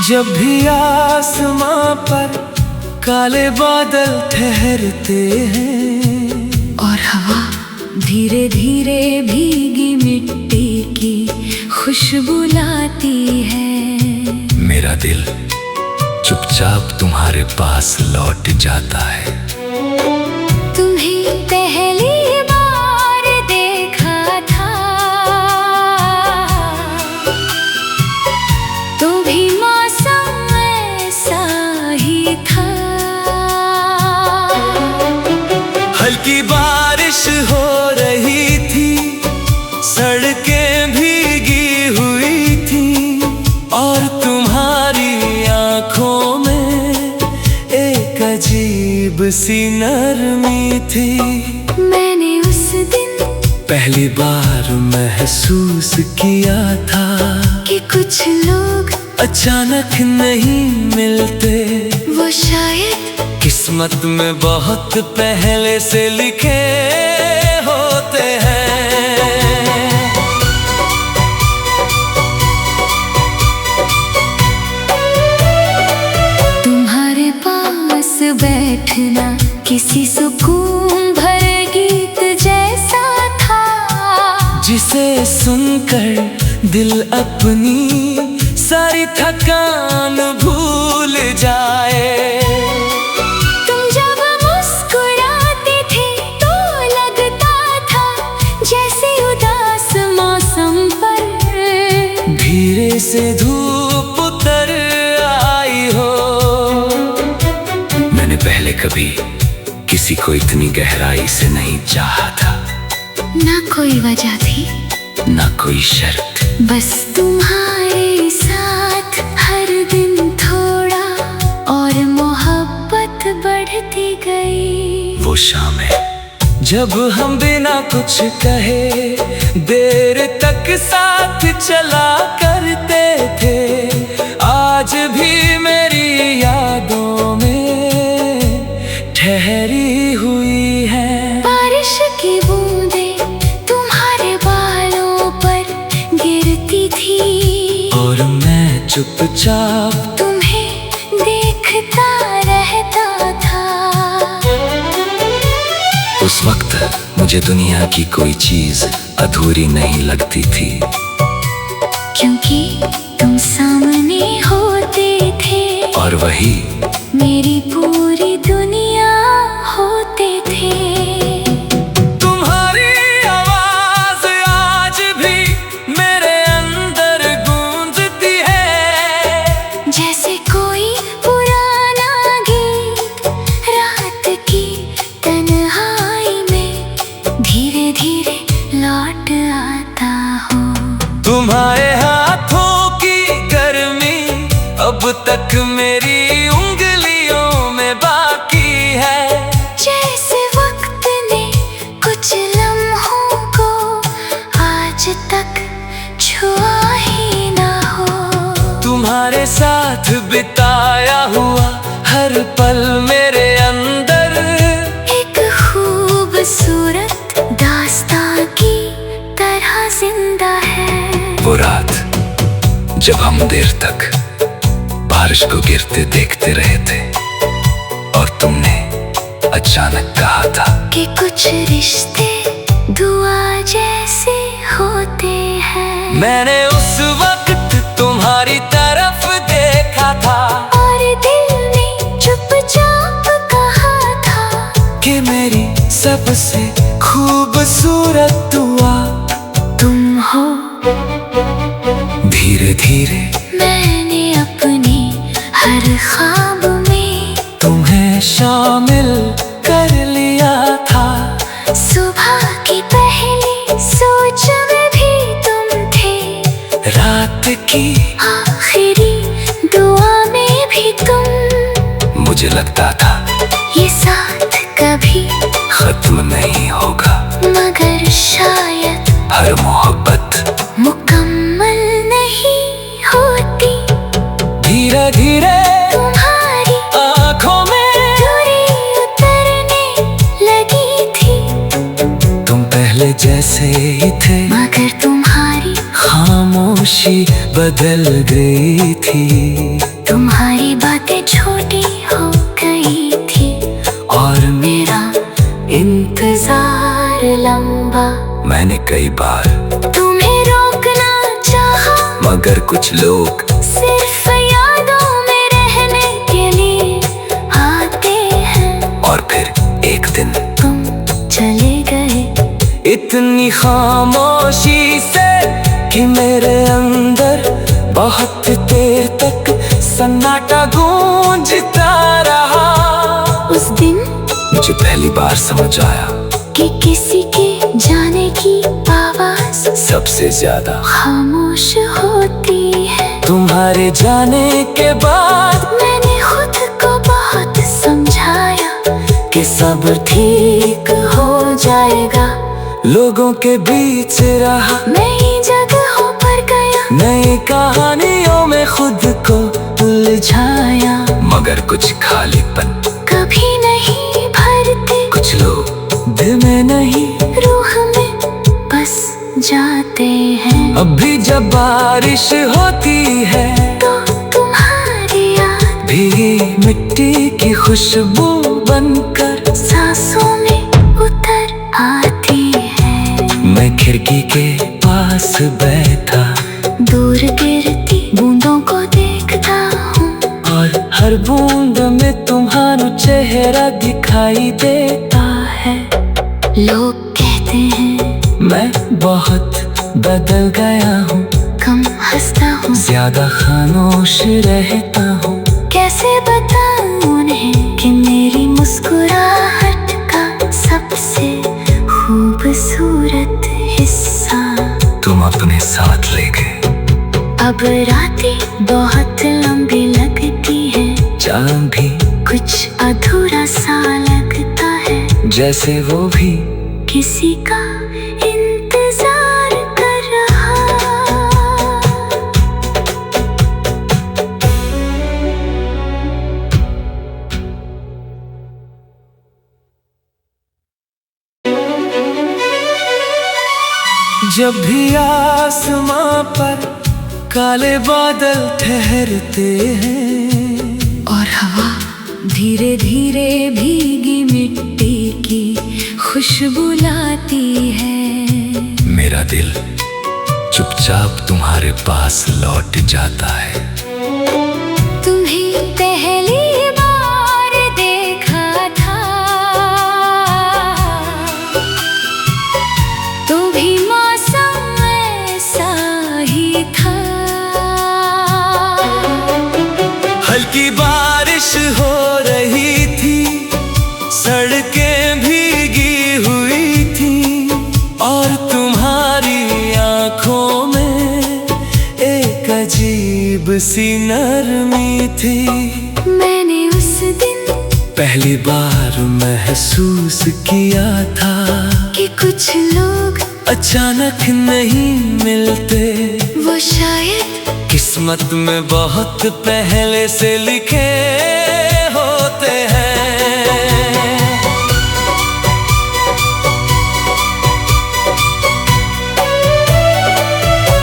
जब भी आसमां पर काले बादल ठहरते हैं और हवा धीरे धीरे भीगी मिट्टी की खुशबू लाती है, मेरा दिल चुपचाप तुम्हारे पास लौट जाता है। तुम्हें पहली बार देखा था तो भी मौसम ऐसा ही था। हल्की बारिश हो रही थी, सड़कें भीगी हुई थी और तुम्हारी आंखों में एक अजीब सी नरमी थी। मैंने उस दिन पहली बार महसूस किया था कि कुछ लोग अचानक नहीं मिलते, वो शायद किस्मत में बहुत पहले से लिखे होते हैं। तुम्हारे पास बैठना किसी सुकून भरे गीत जैसा था, जिसे सुनकर दिल अपनी सारी थकान भूल जाए। तुम जब मुस्कुराते थे तो लगता था जैसे उदास मौसम पर धीरे से धूप उतर आई हो। मैंने पहले कभी किसी को इतनी गहराई से नहीं चाहा था। ना कोई वजह थी, ना कोई शर्त, बस तुम्हारे साथ हर दिन थोड़ा और मोहब्बत बढ़ती गई। वो शाम है जब हम बिना कुछ कहे देर तक साथ चला करते थे। आज भी मेरी यादों में ठहरी हुई है। बारिश की बूंदें तुम्हारे बालों पर गिरती थी और मैं चुपचाप तुम्हें देखता रहता था। उस वक्त मुझे दुनिया की कोई चीज अधूरी नहीं लगती थी, क्योंकि तुम सामने होते थे और वही मेरी पूरी दुनिया होते थे। तुम्हारी आवाज आज भी मेरे अंदर गूंजती है, जैसे कोई पुराना गीत रात की तन्हाई में धीरे धीरे लौट आता हो। तुम्हारे हाथों की गर्मी अब तक मेरी उंगलियों में बाकी है, जैसे वक्त ने कुछ लम्हों को आज तक छुआ ही ना हो। तुम्हारे साथ बिताया हुआ हर पल मेरे अंदर एक खूबसूरत दास्तां की तरह जिंदा है। वो रात जब हम देर तक बारिश को गिरते देखते रहे थे और तुमने अचानक कहा था कि कुछ रिश्ते दुआ जैसे होते हैं। मैंने उस वक्त तुम्हारी तरफ देखा था और दिल ने चुपचाप कहा था कि मेरी सबसे खूबसूरत दुआ तुम हो। धीरे धीरे मैंने अपने हर ख्वाब में तुम्हें शामिल कर लिया था। सुबह की पहली सोच में भी तुम थे, रात की आखिरी दुआ में भी तुम। मुझे लगता था ये साथ कभी खत्म नहीं होगा, मगर शायद हर मोहब्बत मुकम्मल नहीं होती। धीरे धीरे तुम्हारी आँखों में दूरी उतरने लगी थी। तुम पहले जैसे ही थे, मगर तुम्हारी खामोशी बदल गई थी। छोटी हो गई थी और मेरा इंतजार लंबा। मैंने कई बार तुम्हें रोकना चाहा मगर कुछ लोग सिर्फ यादों में रहने के लिए आते हैं। और फिर एक दिन तुम चले गए इतनी खामोशी से कि मेरे अंदर बहुत देर तक सन्नाटा गूंजता रहा। उस दिन मुझे पहली बार समझ आया कि किसी के जाने की आवाज सबसे ज्यादा खामोश होती है। तुम्हारे जाने के बाद मैंने खुद को बहुत समझाया कि सब ठीक हो जाएगा। लोगों के बीच रहा, नई जगहों पर गया, नई कहानियों में खुद को उलझाया। मगर कुछ खालीपन कभी नहीं भरते, कुछ लोग दिल में नहीं रूह में बस जाते हैं। अब भी जब बारिश होती है तो तुम्हारी याद भी मिट्टी की खुशबू बनकर सांसों में उतर आती है। मैं खिड़की के पास बैठा दूर गिरती बूंदों को देखता हूँ और हर बूंद में तुम्हारा चेहरा दिखाई देता है। लोग कहते हैं मैं बहुत बदल गया हूँ, कम हंसता हूँ, ज्यादा खामोश रहता हूँ। कैसे बताऊं उन्हें कि मेरी मुस्कुराहट का सबसे खूबसूरत हिस्सा तुम अपने साथ ले गए। अब रातें बहुत लंबी लगती हैं, चांद भी कुछ अधूरा सा लगता है, जैसे वो भी किसी का इंतजार कर रहा। जब भी आसमां पर काले बादल ठहरते हैं और हवा धीरे धीरे भीगी मिट्टी की खुशबू लाती है। मेरा दिल चुपचाप तुम्हारे पास लौट जाता है। तुम्हें पहली बार देखा था तो भी मौसम ऐसा ही था। हल्की बारिश हो रही थी, सड़कें भीगी हुई थी और तुम्हारी आंखों में एक अजीब सी नरमी थी। मैंने उस दिन पहली बार महसूस किया था कि कुछ लोग अचानक नहीं मिलते, वो शायद किस्मत में बहुत पहले से लिखे होते हैं।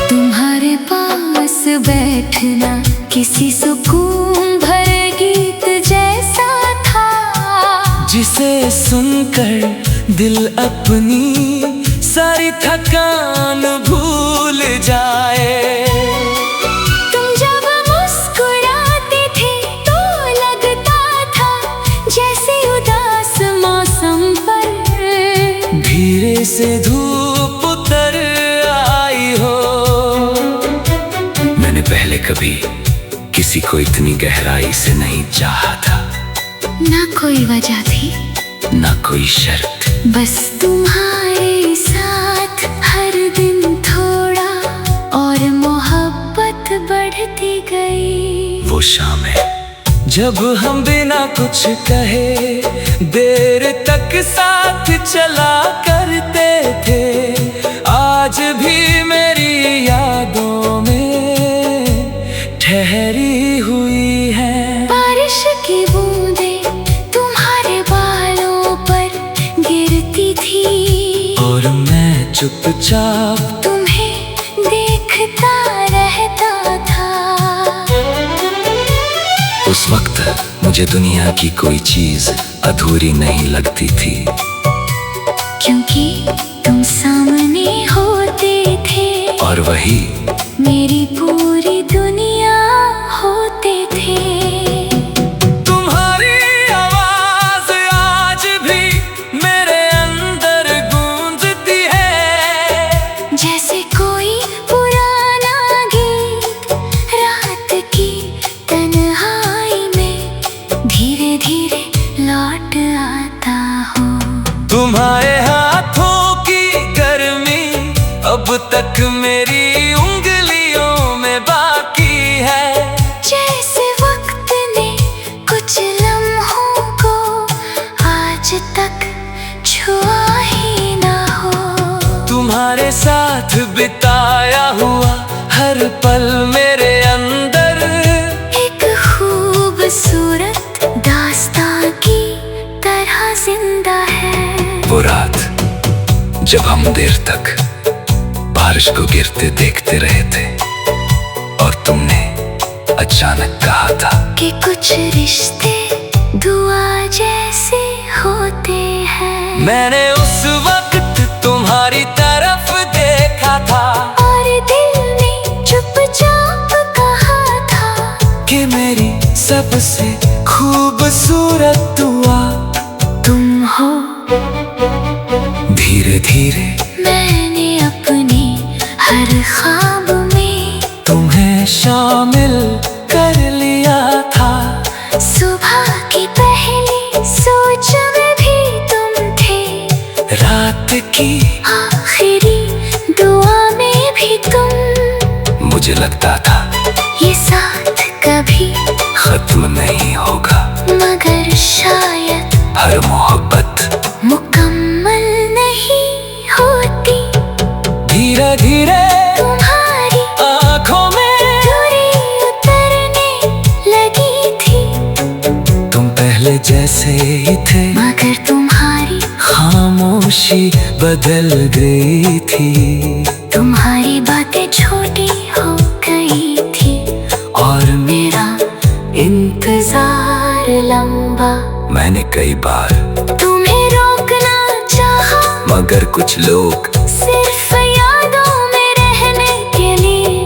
तुम्हारे पास बैठना किसी सुकून भरे गीत जैसा था, जिसे सुनकर दिल अपनी सारी थकान भूल जाए। तुम जब मुस्कुराते थे तो लगता था जैसे उदास मौसम पर धीरे से धूप उतर आई हो। मैंने पहले कभी किसी को इतनी गहराई से नहीं चाहा था। ना कोई वजह थी, ना कोई शर्त, बस तुम्हारे साथ हर दिन थोड़ा और मोहब्बत बढ़ती गई। वो शाम है जब हम बिना कुछ कहे देर तक साथ चला करते थे। आज भी मेरी यादों में ठहरी हुई है। बारिश की बूंदें तुम्हारे बालों पर गिरती थी और मैं चुपचाप तुम्हें देखता रहता था। उस वक्त मुझे दुनिया की कोई चीज अधूरी नहीं लगती थी, क्योंकि तुम सामने होते थे और वही मेरी पूरी दुनिया होते थे। तुम्हारी आवाज आज भी मेरे अंदर गूंजती है, जैसे कोई पुराना गीत रात की तन्हाई में धीरे धीरे लौट आता हो। तुम्हारे हाथों की गर्मी अब तक मेरी उंगलियों में बाकी है, जैसे वक्त ने कुछ लम्हों को आज तक छुआ ही ना हो। तुम्हारे साथ बिताया हुआ हर पल मेरे अंदर एक खूबसूरत दास्तां की तरह जिंदा है। वो रात जब हम देर तक बारिश को गिरते देखते रहे थे, और तुमने अचानक कहा था कि कुछ रिश्ते दुआ जैसे होते हैं। मैंने उस वक्त तुम्हारी तरफ देखा था, और दिल ने चुपचाप कहा था कि मेरी सबसे खूबसूरत दुआ तुम हो। धीरे धीरे मैंने अपने हर ख्वाब में तुम्हें शामिल कर लिया था। सुबह की पहली सोच में भी तुम थे, रात की आखिरी दुआ में भी तुम। मुझे लगता था ये साथ कभी खत्म नहीं होगा, मगर शायद हर मोहब्बत मुकम्मल नहीं होती। धीरे धीरे तुम्हारी आँखों में दूरी उतरने लगी थी, तुम पहले जैसे ही थे, मगर तुम्हारी खामोशी बदल गई थी। तुम्हारी बातें छोटी हो गई थी, और मेरा इंतजार लंबा। मैंने कई बार तुम्हें रोकना चाहा, मगर कुछ लोग सिर्फ यादों में रहने के लिए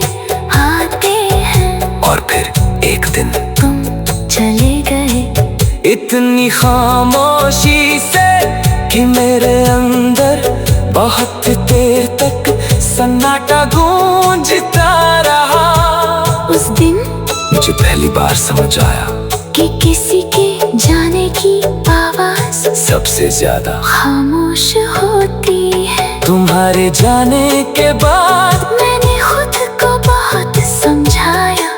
आते हैं। और फिर एक दिन तुम चले गए इतनी खामोशी से कि मेरे अंदर बहुत देर तक सन्नाटा गूंजता रहा। उस दिन मुझे पहली बार समझ आया कि किसी के जाने की आवाज सबसे ज्यादा खामोश होती है। तुम्हारे जाने के बाद मैंने खुद को बहुत समझाया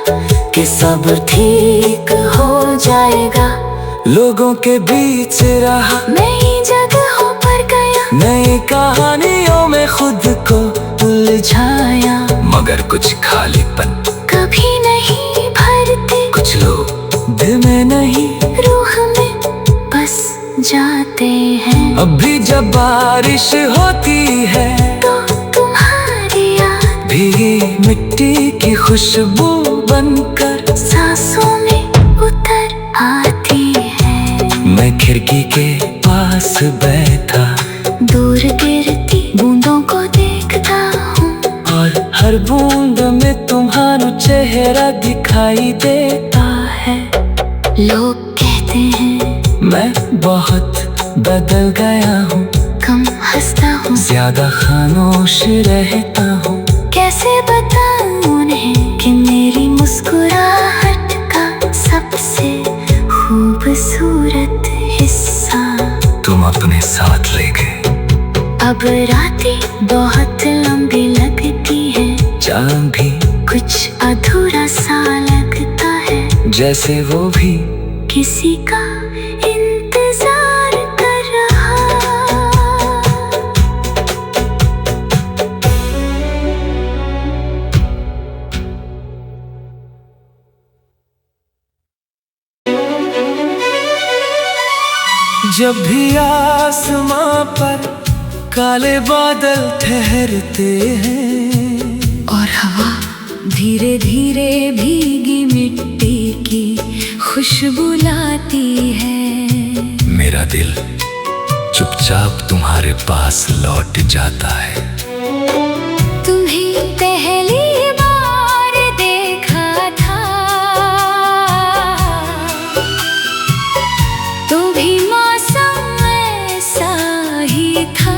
कि सब ठीक हो जाएगा। लोगों के बीच रहा, नई जगहों पर गया, नई कहानियों में खुद को उलझाया, मगर कुछ खालीपन कभी नहीं भरते। कुछ लोग दिल में नहीं, रूह में बस जाते हैं। अब भी जब बारिश होती है तो तुम्हारी याद भीगी मिट्टी की खुशबू बनकर सांसों में उतर आती है। मैं खिड़की के पास बैठा, दूर गिरती बूंदों को देखता हूँ, और हर बूंद में तुम्हारा चेहरा दिखाई देता है। लोग कहते हैं मैं बहुत बदल गया हूँ, कम हंसता हूँ, ज्यादा खामोश रहता हूँ। कैसे बताऊं उन्हें कि मेरी मुस्कुराहट का सबसे खूबसूरत हिस्सा तुम अपने साथ ले गए। अब रातें बहुत लंबी लगती हैं, चांद भी कुछ अधूरा सा लगता है, जैसे वो भी किसी का इंतजार कर रहा। जब भी आसमां पर काले बादल ठहरते हैं और हवा धीरे धीरे भीगी मिट्टी की खुशबू लाती है। मेरा दिल चुपचाप तुम्हारे पास लौट जाता है। तुम्हें पहली बार देखा था तो भी मौसम ऐसा ही था।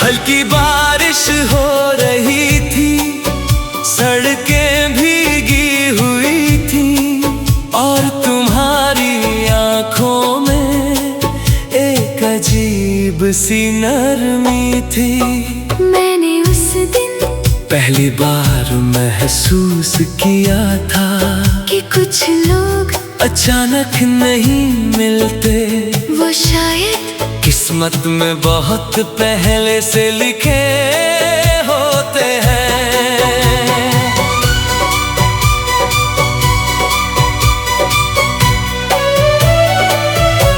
हल्की बारिश हो रही थी, सड़कें भीगी हुई थी और तुम्हारी आंखों में एक अजीब सी नरमी थी। मैंने उस दिन पहली बार महसूस किया था कि कुछ लोग अचानक नहीं मिलते, वो शायद किस्मत में बहुत पहले से लिखे होते हैं।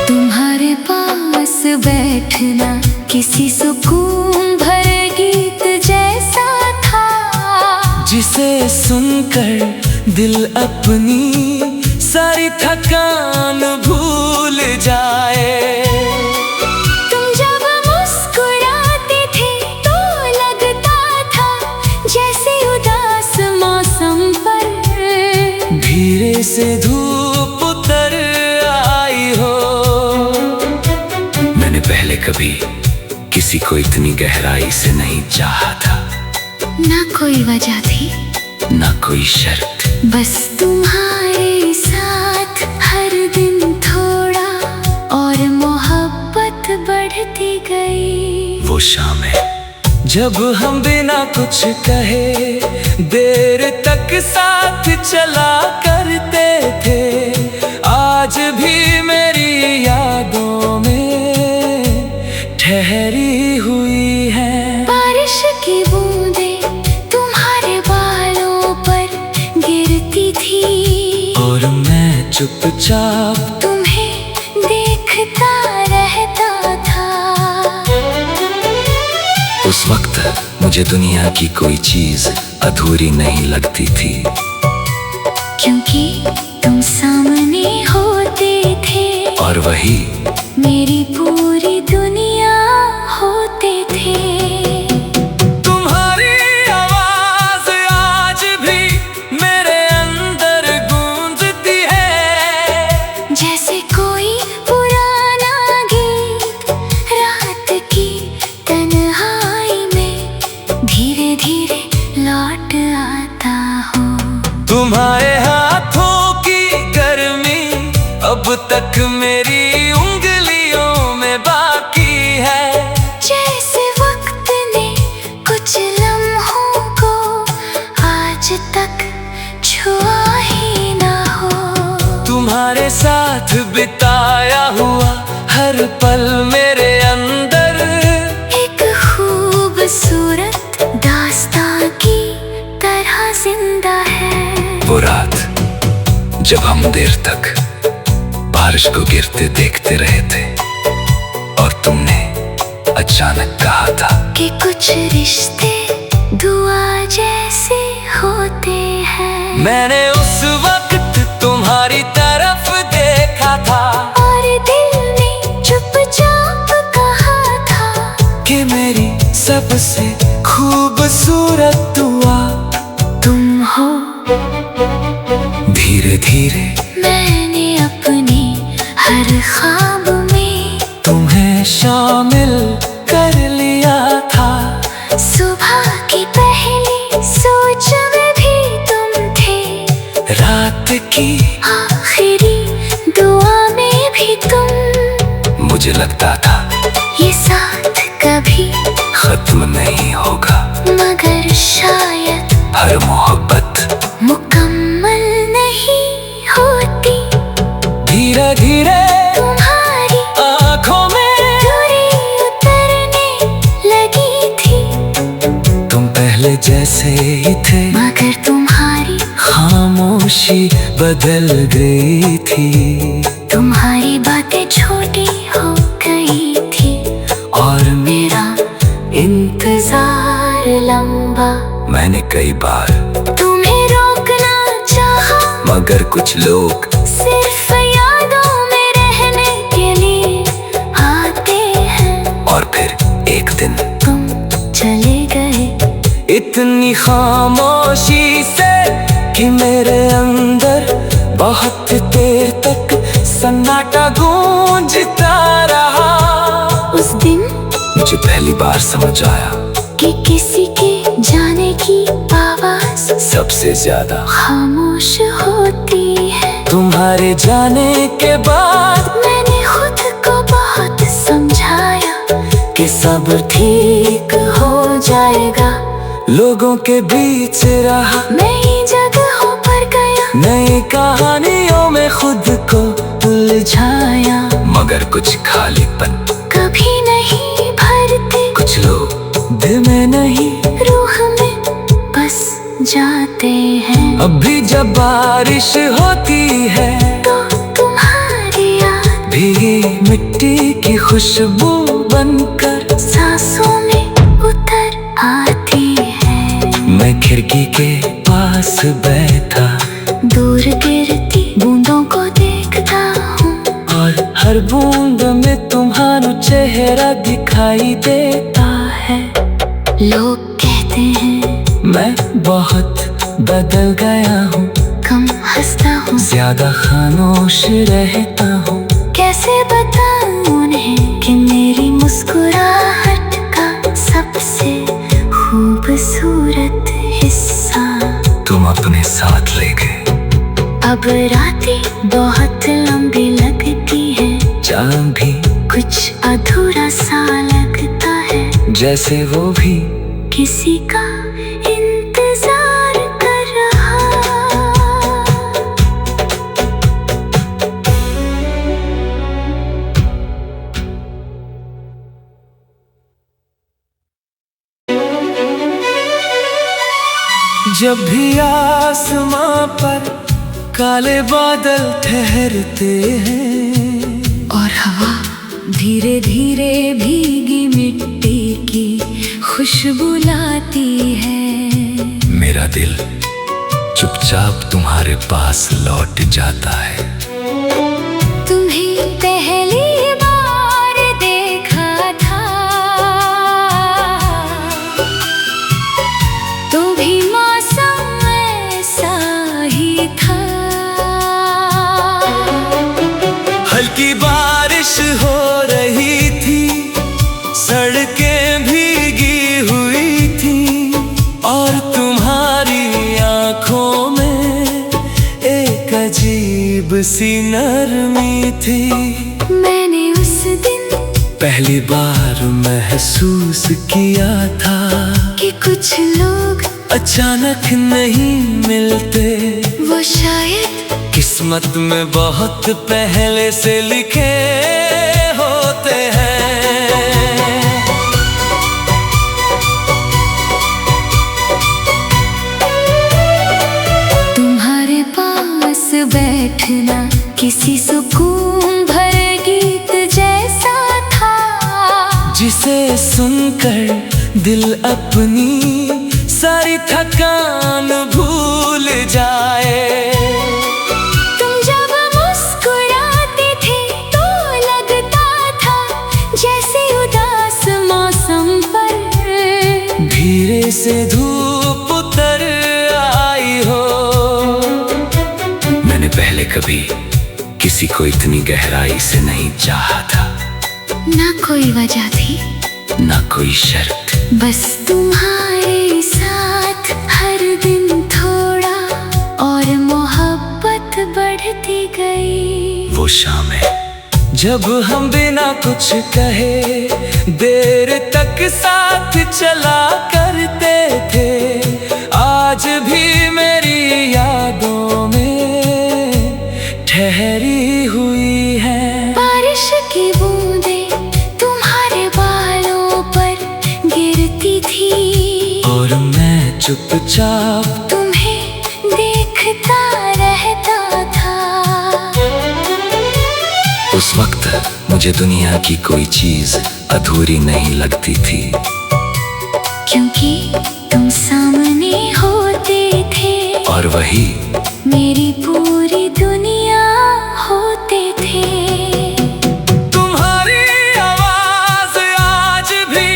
तुम्हारे पास बैठना किसी सुकून भरे गीत जैसा था, जिसे सुनकर दिल अपनी सारी थकान भूल जाए। तुम जब मुस्कुराते थे तो लगता था जैसे उदास मौसम पर धीरे से धूप उतर आई हो। मैंने पहले कभी किसी को इतनी गहराई से नहीं चाहा था। ना कोई वजह थी, ना कोई शर्त, बस तुम्हारे साथ हर दिन थोड़ा और मोहब्बत बढ़ती गई। वो शाम है जब हम बिना कुछ कहे देर तक साथ चला करते थे। आज भी मेरी यादों में ठहरी हुई है। बारिश की बूंदें तुम्हारे बालों पर गिरती थी और मैं चुपचाप तुम्हें देखता रहता था। उस वक्त मुझे दुनिया की कोई चीज अधूरी नहीं लगती थी, क्योंकि तुम सामने होते थे और वही मेरी पूरी दुनिया होते थे। तुम्हारी आवाज आज भी मेरे अंदर गूंजती है, जैसे कोई पुराना गीत रात की तन्हाई में धीरे धीरे लौट आता हो। तुम्हारे हाथों की गर्मी अब तक मेरी उंगलियों में बाकी है, जैसे वक्त ने कुछ लम्हों को आज तक छुआ ही ना हो। तुम्हारे साथ बिताया हुआ हर पल मेरे अंदर एक खूबसूरत दास्तां की तरह जिंदा है। वो रात जब हम देर तक बारिश को गिरते देखते रहे थे और तुमने अचानक कहा था कि कुछ रिश्ते दुआ जैसे होते हैं। मैंने उस वक्त तुम्हारी तरफ देखा था और दिल ने चुपचाप कहा था कि मेरी सबसे खूबसूरत दुआ तुम हो। धीरे धीरे मैंने अपने हर ख्वाब में तुम्हें शामिल कर लिया था। सुबह की पहली सोच में भी तुम थे, रात की आखिरी दुआ में भी तुम। मुझे लगता था ये साथ कभी खत्म नहीं होगा, मगर शायद हर मोहब्बत मुकम्मल नहीं होती। धीरे धीरे तुम्हारी आंखों में दूरी उतरने लगी थी। तुम पहले जैसे ही थे, मगर तुम्हारी खामोशी बदल गई थी। तुम्हारी बातें छोटी हो गई थी और मेरा इंतजार लंबा। मैंने कई बार तुम्हें रोकना चाहा मगर कुछ लोग सिर्फ यादों में रहने के लिए आते हैं। और फिर एक दिन तुम चले गए इतनी खामोशी से कि मेरे अंदर बहुत देर तक सन्नाटा गूंजता रहा। उस दिन मुझे पहली बार समझ आया कि किसी के जाने की आवाज सबसे ज्यादा खामोश होती है। तुम्हारे जाने के बाद मैंने खुद को बहुत समझाया कि सब ठीक हो जाएगा। लोगों के बीच रहा, नई जगहों पर गया, नई कहानियों में खुद को उलझाया, मगर कुछ खालीपन कभी नहीं भरते। कुछ लोग दिल में नहीं रूह में बस जाते हैं। अब भी जब बारिश होती है तो तुम्हारी याद भीगी मिट्टी की खुशबू बनकर सांसों में उतर आती है। मैं खिड़की के पास बैठा दूर गिरती बूंदों को देखता हूँ, और हर बूंद में तुम्हारा चेहरा दिखाई देता है। लोग कहते हैं मैं बहुत बदल गया हूँ, कम हंसता हूँ, ज्यादा खामोश रहता हूँ। कैसे बताऊं उन्हें कि मेरी मुस्कुराहट का सबसे खूबसूरत हिस्सा तुम अपने साथ ले गए। अब रातें बहुत लंबी लगती है, चांद भी कुछ अधूरा सा लगता है, जैसे वो भी किसी का इंतजार कर रहा। जब भी आसमां पर काले बादल ठहरते हैं और हवा धीरे धीरे भीगी मिट्टी की खुशबू लाती है, मेरा दिल चुपचाप तुम्हारे पास लौट जाता है। तुम्हें पहली बार देखा था तो भी मौसम ऐसा ही था। हल्की बारिश हो रही थी, सड़कें भीगी हुई थी, और तुम्हारी आंखों में एक अजीब सी नरमी थी। मैंने उस दिन पहली बार महसूस किया था कि कुछ लोग अचानक नहीं मिलते, वो शायद किस्मत में बहुत पहले से लिखे होते हैं। तुम्हारे पास बैठना किसी सुकून भरे गीत जैसा था, जिसे सुनकर दिल अपनी सारी थकान भूल जाए। तुम जब मुस्कुराते थे तो लगता था जैसे उदास मौसम पर धीरे से धूप उतर आई हो। मैंने पहले कभी किसी को इतनी गहराई से नहीं चाहा था। ना कोई वजह थी, ना कोई शर्त, बस तुम्हारे साथ हर दिन थोड़ा और मोहब्बत बढ़ती गई। वो शाम है जब हम बिना कुछ कहे देर तक साथ चला करते थे। आज भी मेरी यादों में ठहरी हुई है। बारिश की बूंदें तुम्हारे बालों पर गिरती थी और मैं चुपचाप तुम्हें देखता रहता था। उस वक्त मुझे दुनिया की कोई चीज अधूरी नहीं लगती थी, क्योंकि तुम सामने होते थे और वही मेरी पूरी दुनिया होते थे। तुम्हारी आवाज आज भी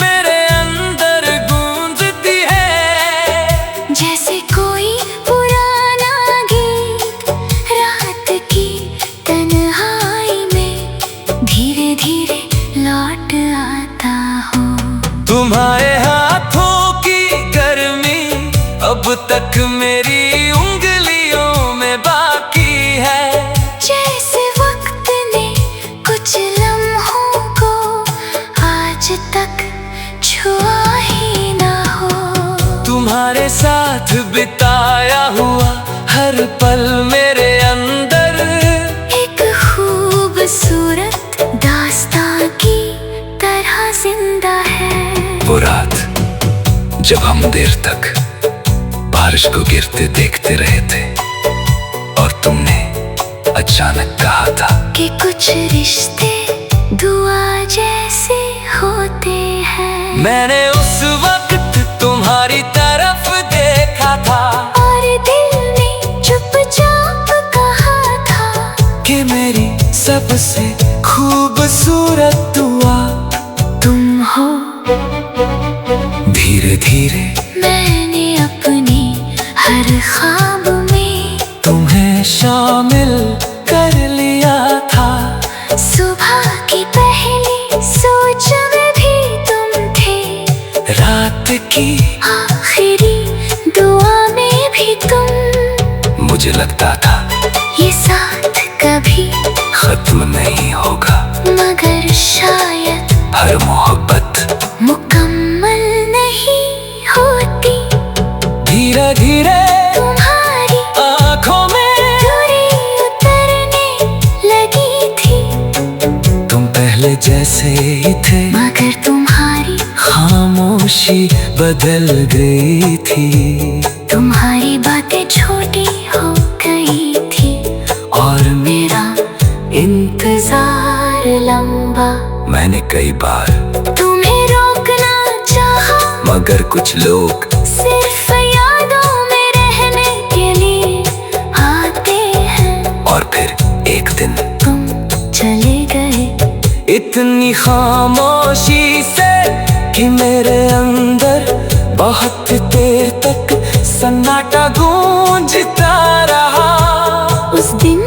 मेरे अंदर गूंजती है, जैसे कोई पुराना गीत रात की तन्हाई में धीरे धीरे लौट आता हो। तुम्हारे हाथों की गर्मी अब तक मेरी उंगलियों में बाकी है, जैसे वक्त ने कुछ लम्हों को आज तक छुआ ही ना हो। तुम्हारे साथ बिताया हुआ हर पल मेरे अंदर एक खूबसूरत दास्तां की तरह जिंदा है। वो रात जब हम देर तक बारिश को गिरते देखते रहे थे और तुमने अचानक कहा था कि कुछ रिश्ते दुआ जैसे होते हैं। मैंने उस वक्त तुम्हारी तरफ देखा था और दिल ने चुपचाप कहा था कि मेरी सबसे खूबसूरत दुआ तुम हो। धीरे धीरे मैंने अपने हर ख्वाब में तुम्हें शामिल कर लिया था। सुबह की पहली सोच में भी तुम थे, रात की आखिरी दुआ में भी तुम। मुझे लगता था ये साथ कभी खत्म नहीं होगा, मगर शायद हर मोहब्बत मुकम्मल नहीं होती। धीरे धीरे तुम्हारी आँखों में दूरी उतरने लगी थी। तुम पहले जैसे ही थे, मगर तुम्हारी खामोशी बदल गई थी। तुम्हारी बातें छोटी हो गई थी और मेरा इंतजार लंबा। मैंने कई बार तुम्हें रोकना चाहा, मगर कुछ लोग सिर्फ यादों में रहने के लिए आते हैं। और फिर एक दिन तुम चले गए इतनी खामोशी से कि मेरे अंदर बहुत देर तक सन्नाटा गूंजता रहा। उस दिन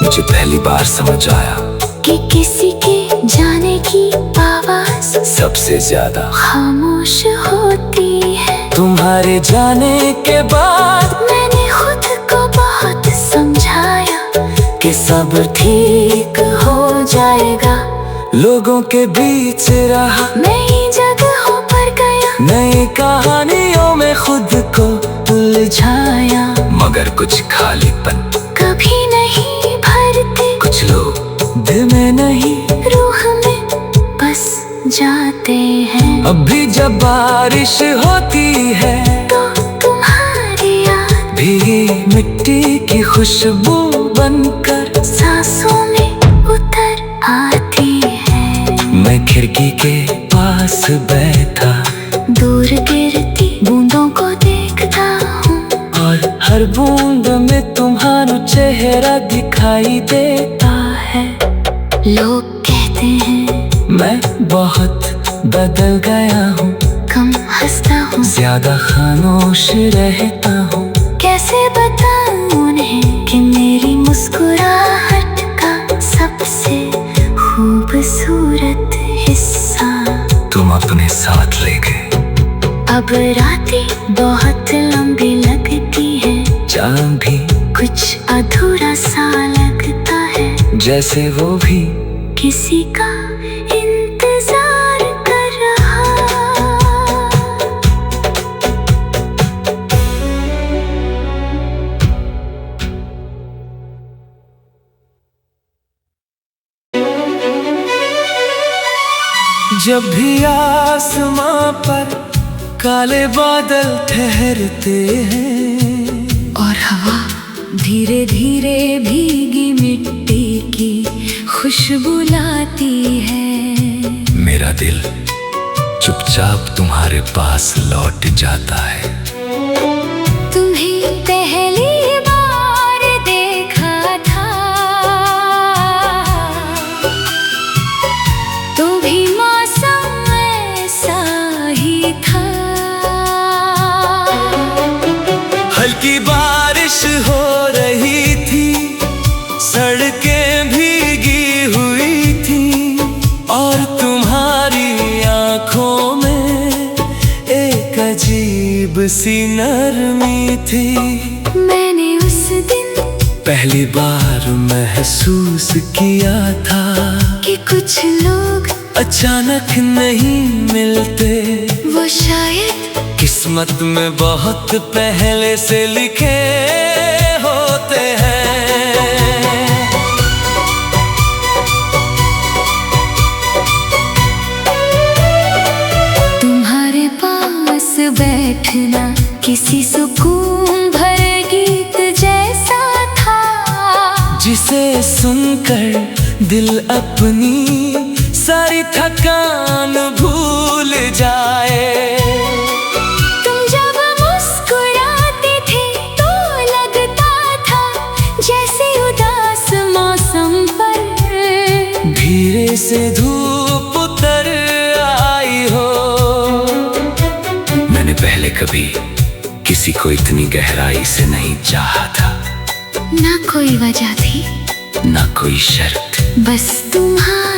मुझे पहली बार समझ आया कि किसी के जाने की आवाज सबसे ज्यादा खामोश होती है। तुम्हारे जाने के बाद मैंने खुद को बहुत समझाया कि सब ठीक हो जाएगा। लोगों के बीच रहा, नई जगहों पर गया, नई कहानियों में खुद को उलझाया, मगर कुछ खालीपन कभी नहीं भरते। कुछ लोग दिल में नहीं रूह में बस जाते हैं। अब भी जब बारिश होती है तो तुम्हारी याद भीगी मिट्टी की खुशबू बनकर सांसों में उतर आती है। मैं खिड़की के पास बैठा दूर गिरती बूंदों को देखता हूँ, और हर बूंद में तुम्हारा चेहरा दिखाई देता है। लोग कहते हैं मैं बहुत बदल गया हूँ, कम हंसता हूँ, ज्यादा खामोश रहता हूँ। कैसे बताऊँ उन्हें कि मेरी मुस्कुराहट का सबसे खूबसूरत हिस्सा तुम अपने साथ ले गए। अब रातें बहुत लंबी लगती है, चांद भी कुछ अधूरा सा लगता है, जैसे वो भी किसी का इंतजार कर रहा। जब भी आसमां पर काले बादल ठहरते हैं और हवा धीरे धीरे भीगी मिट्टी की खुशबू लाती है, मेरा दिल चुपचाप तुम्हारे पास लौट जाता है। तुम्हें पहली बार हल्की बारिश हो रही थी, सड़कें भीगी हुई थी और तुम्हारी आंखों में एक अजीब सी नरमी थी। मैंने उस दिन पहली बार महसूस किया था कि कुछ लोग अचानक नहीं मिलते, वो शायद किस्मत में बहुत पहले से लिखे होते हैं। तुम्हारे पास बैठना किसी सुकून भरे गीत जैसा था, जिसे सुनकर दिल अपनी सारी थकान भूल जाए। तुम जब मुस्कुराते थे तो लगता था जैसे उदास मौसम पर धीरे से धूप उतर आई हो। मैंने पहले कभी किसी को इतनी गहराई से नहीं चाहा था। ना कोई वजह थी, ना कोई शर्त, बस तुम्हारा